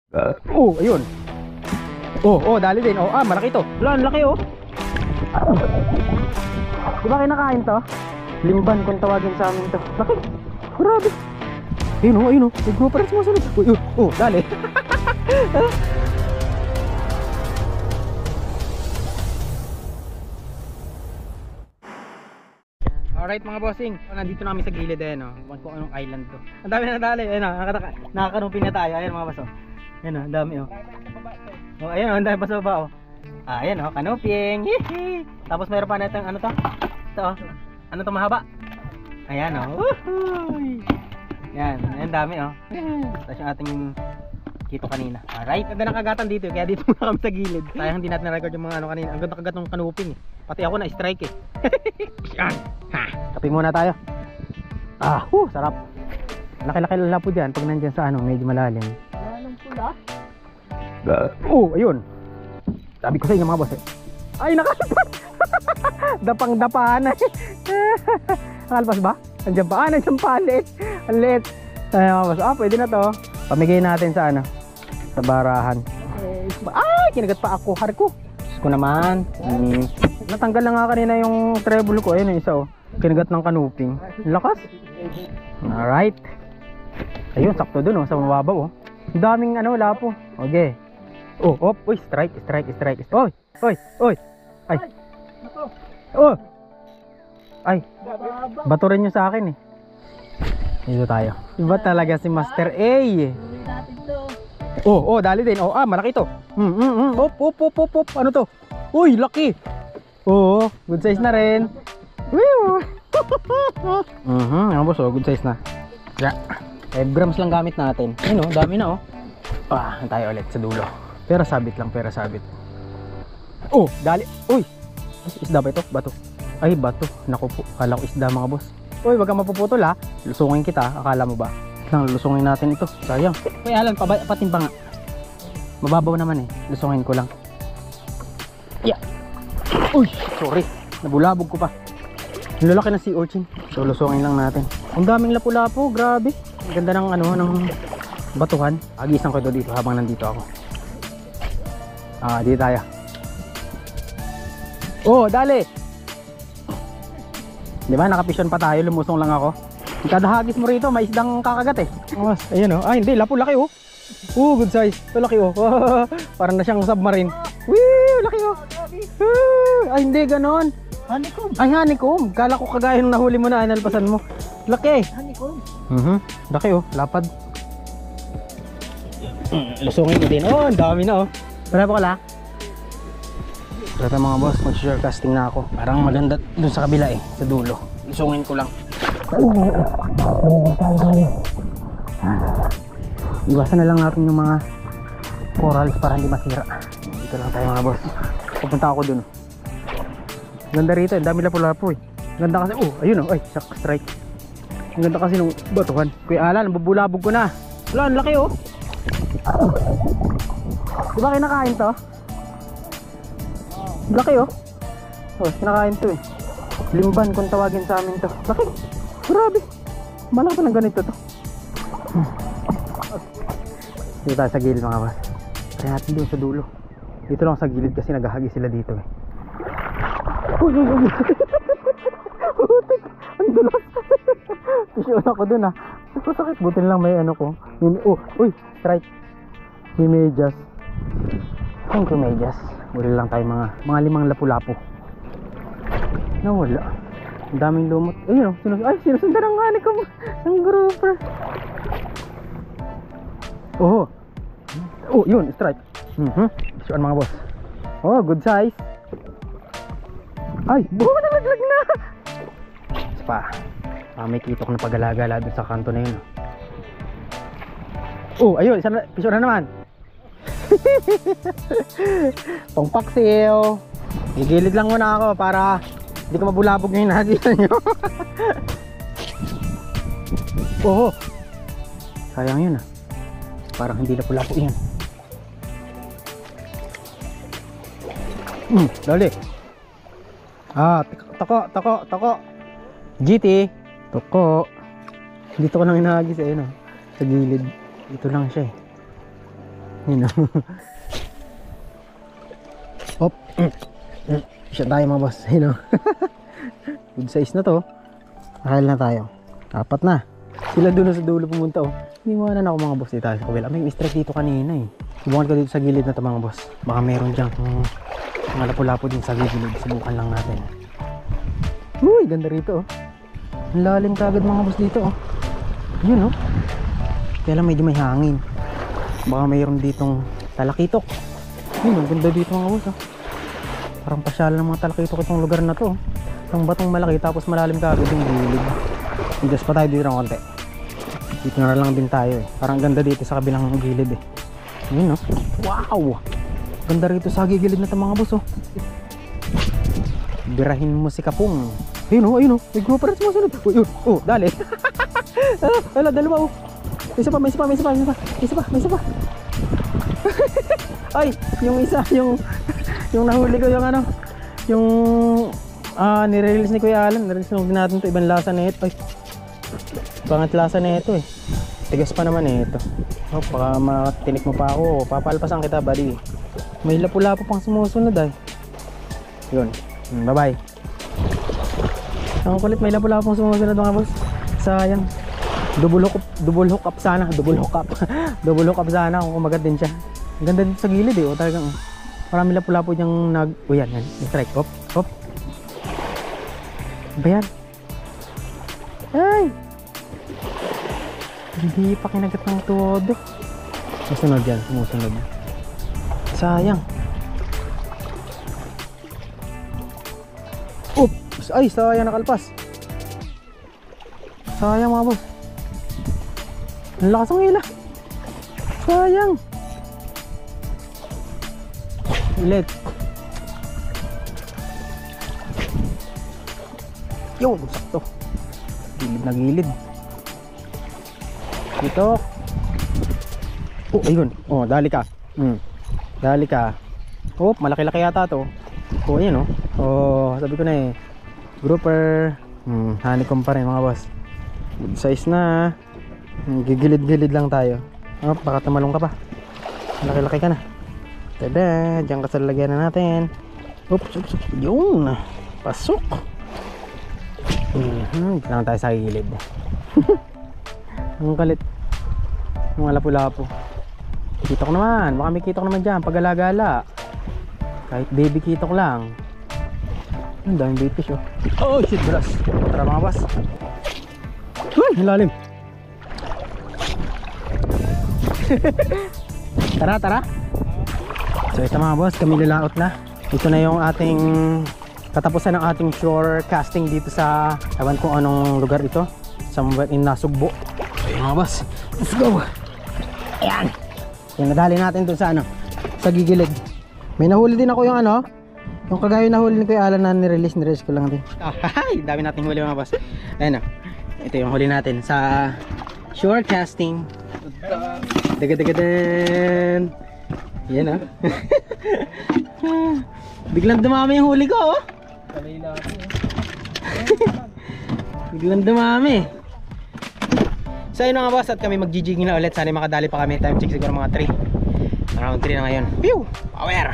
Oh, ayun. Oh, dali din. Oh, malaki to. Wala, ang laki oh. Di ba kinakain to? Limban kung tawagin sa amin to. Laki. Grabe. Ayun oh. May grouper sa susunod. Oh, dali. Alright mga bossing, nandito na kami sa gilid eh no. Kung anong island to. Ang dami na nadali. Ayun oh, nakakanupin na tayo. Ayun mga boss oh. Ayun oh, ang dami oh. Oh, ayun oh, ang dami pa sa baba oh. Ayan oh, kanuping. Hihi. Tapos mayroon pa natin ano to? Ito oh. Ano to mahaba? Ayan oh. Woohoo! Yan, ang dami oh. Tapos yung ating kito kanina. Alright, ganda ng kagatan dito kaya dito muna kami sa gilid. Sayang hindi natin na-record yung mga ano kanina. Ang ganda kagat ng kanuping eh. Pati ako na-strike eh. Yan. Kape muna tayo. Sarap. Laki-laki lala po dyan pag nandyan sa ano, medyo malalim. Anong pula? Ayun. Sabi ko sa inyo mga boss eh. Ay, nakalipas. Dapang-dapahan na eh. Nakalipas ba? Nandiyan pa? Nandiyan pa. Ang liit. Ay mga boss, pwede na to. Pamigay natin sa ano, sa barahan. Kinagat pa ako. Hari ko. Diyos ko naman. Natanggal na nga kanina yung treble ko. Ayun yung isa oh. Kinagat ng kanuping. Lakas. Alright. Ayun, sakto dun oh, sa mababaw oh. Ang daming ano, lapo. Okay. Uy, strike. Oy. Ay. Oh. Ay. Bato rin nyo sa akin eh. Dito tayo. Iba talaga si Master A eh. Dali din. Malaki to. Op. Ano to? Uy, laki. Good size na rin. Woo. Ang boss, good size na. 5 grams lang gamit natin. Ayun oh, dami na oh. Tayo ulit sa dulo. Pera sabit. Dali. Uy. Isda ba ito? Bato. Ay, bato. Naku po. Akala ko isda mga boss. Uy, wag kang mapuputol ha. Lusungin kita. Akala mo ba? Lusungin natin ito. Sayang. Uy, Alan, patimba nga. Mababaw naman eh. Lusungin ko lang. Yeah. Uy, sorry. Nabulabog ko pa. Ang lalaki na sea urchin. So, lusungin lang natin. Ang daming lapu-lapu. Grabe. Ang ganda ng ano, ng batuhan. Agisan ko ito dito habang nandito ako. Dito tayo. Dali. Di ba, nakapisyon pa tayo, lumusong lang ako. Kada hagis mo rito, may isdang kakagat eh. Ayun oh. Hindi, laki oh. Good size. Ito laki oh. Parang na siyang submarine. Woo, laki oh. Ay, hindi ganon. Honeycomb. Ay, honeycomb. Kala ko kagaya nung nahuli mo na, nalpasan mo. Laki. Honeycomb. Laki oh, lapad. Lusungin mo din. Ang dami na oh. Wala pa kala. Tara mga boss, mag-share casting na ako. Parang maganda dun sa kabila eh, sa dulo. Lusungin ko lang. Iwasan na lang natin yung mga corals para hindi masira. Dito lang tayo mga boss. Pupunta ako dun. Ganda rito, ang dami lapu-lapu eh. Ganda kasi, ayun oh, ay, strike. Ang ganda kasi nung batuhan. Kuya Alan, nabubulabog ko na. Wala, ang laki oh. Diba kinakain to? Laki oh. Kinakain to eh. Limban kung tawagin sa amin to. Laki. Grabe. Malaki pa ng ganito to. Dito tayo sa gilid mga boss. Kaya natin doon sa dulo. Dito lang sa gilid kasi naghahagi sila dito eh. Uy. Ang dulas. Pisyon ako dun ah. Sakit. Buti lang may ano ko. Uy. Strike. May medyas. Thank you medyas. Muli lang tayo mga 5 lapu-lapu. Nawala. Ang daming lumot. Ayun oh, sinusundan ang honeycomb ng grouper. Yun, strike. Bisuan mga boss. Good size. Ay, nalaglag na. May kitok na pag-alagala dun sa kanto na yun. Ayun, piso na naman. Pangpaksiw. Gigilid lang muna ako para hindi ko mabulabog yung nahagisan nyo. Sayang yun ah. Parang hindi na pula po yan. Dali. Toko. GT. Toko. Dito ko nang hinahagis eh no. Sa gilid. Dito lang siya eh. Yun o. Hop. Siya tayo mga boss. Yun o. Good size na to. Nakahil na tayo. 4 na. Sila doon sa dulo pumunta oh. Iniwanan ako mga boss dito tayo sa kabila. May strike dito kanina eh. Subukan ko dito sa gilid na to mga boss. Baka meron dyan mga lapu-lapu din sa gilid. Subukan lang natin. Uy, ganda rito oh. Ang lalim kagad mga boss dito oh. Yun oh. Kaya lang medyo may hangin. Baka mayroon ditong talakitok. Yun, ang ganda dito mga boss oh. Parang pasyalan ng mga talakitok itong lugar na to. Ang batong malaki tapos malalim kagad yung gilid. Just pa tayo dito ng konti. Dito na lang din tayo eh. Parang ganda dito sa kabilang gilid eh. Yun oh. Wow! Ganda rito sa gilid na ito mga boss oh. Birahin mo si Kapong. Ayun oh, ayun oh. May grouper na sumusunod. Oh, yun. Oh, dali. Wala, dalawa oh. May isa pa. Ay, yung isa, yung nahuli ko yung ano, yung nire-release ni Kuya Alan. Nire-release natin ito, ibang lasa na ito. Ay, pangat lasa na ito eh. Tigas pa naman eh ito. Oh, baka matinik mo pa ako. Papalpasan kita, buddy. May lapu-lapu pang sumusunod ay. Yun. Bye bye. Ang kulit, may lapu-lapu pang sumusunod mga boss. Sayang. Double hook up sana. Double hook up sana kung kumagat din siya. Ang ganda dito sa gilid eh. O talagang marami lapu-lapu niyang o yan. Strike. Hop. Hop. Ba yan? Ay! Hindi pa kinagat ng todo. Susunod yan. Sumusunod. Sayang. Oops! Ay! Sayang nakalpas. Sayang mga boss. Ang lakas ang hila. Sayang. Ulit. Yun! Sakto. Gilid na gilid. Dito. Oh, ayun. Oh, dali ka. Dali ka. Oh, malaki-laki yata to. Oh, ayun oh. Oh, sabi ko na eh. Grouper. Honeycomb pa rin mga boss. Good size na. Gigilid-gilid lang tayo. Oh, baka tumalong ka pa. Malaki-laki ka na. Tada, diyan ka sa lalagyan na natin. Oops. Yun. Pasok. Dito lang tayo sa gilid. Ang kalit. Mga lapu-lapu. Kita ko naman. Baka may kita ko naman dyan. Pag-alagala. Kahit baby kita ko lang. Ang daming bait fish oh. Oh shit, bulas. Tara mga boss. Hilalim. Tara. So ito mga boss, kami lalaot na. Ito na yung ating katapusan ng ating shore casting dito sa ewan kung anong lugar ito. Somewhere in Nasugbo. Ayun mga boss, let's go. Ayan. Yung nadali natin dun sa ano, sa gigilid. May nahuli din ako yung ano, yung kagaya nahuli ni Kuya Alan na nirelease ko lang din. Ay, dami nating huli mga boss. Ayan o, ito yung huli natin sa shore casting. Daga-daga-dan. Yan o. Biglang dumami yung huli ko oh. Biglang dumami. So yun mga boss, at kami mag-jigging na ulit. Sana makadali pa kami. Time check siguro mga 3. Around 3 na ngayon. Pew! Power!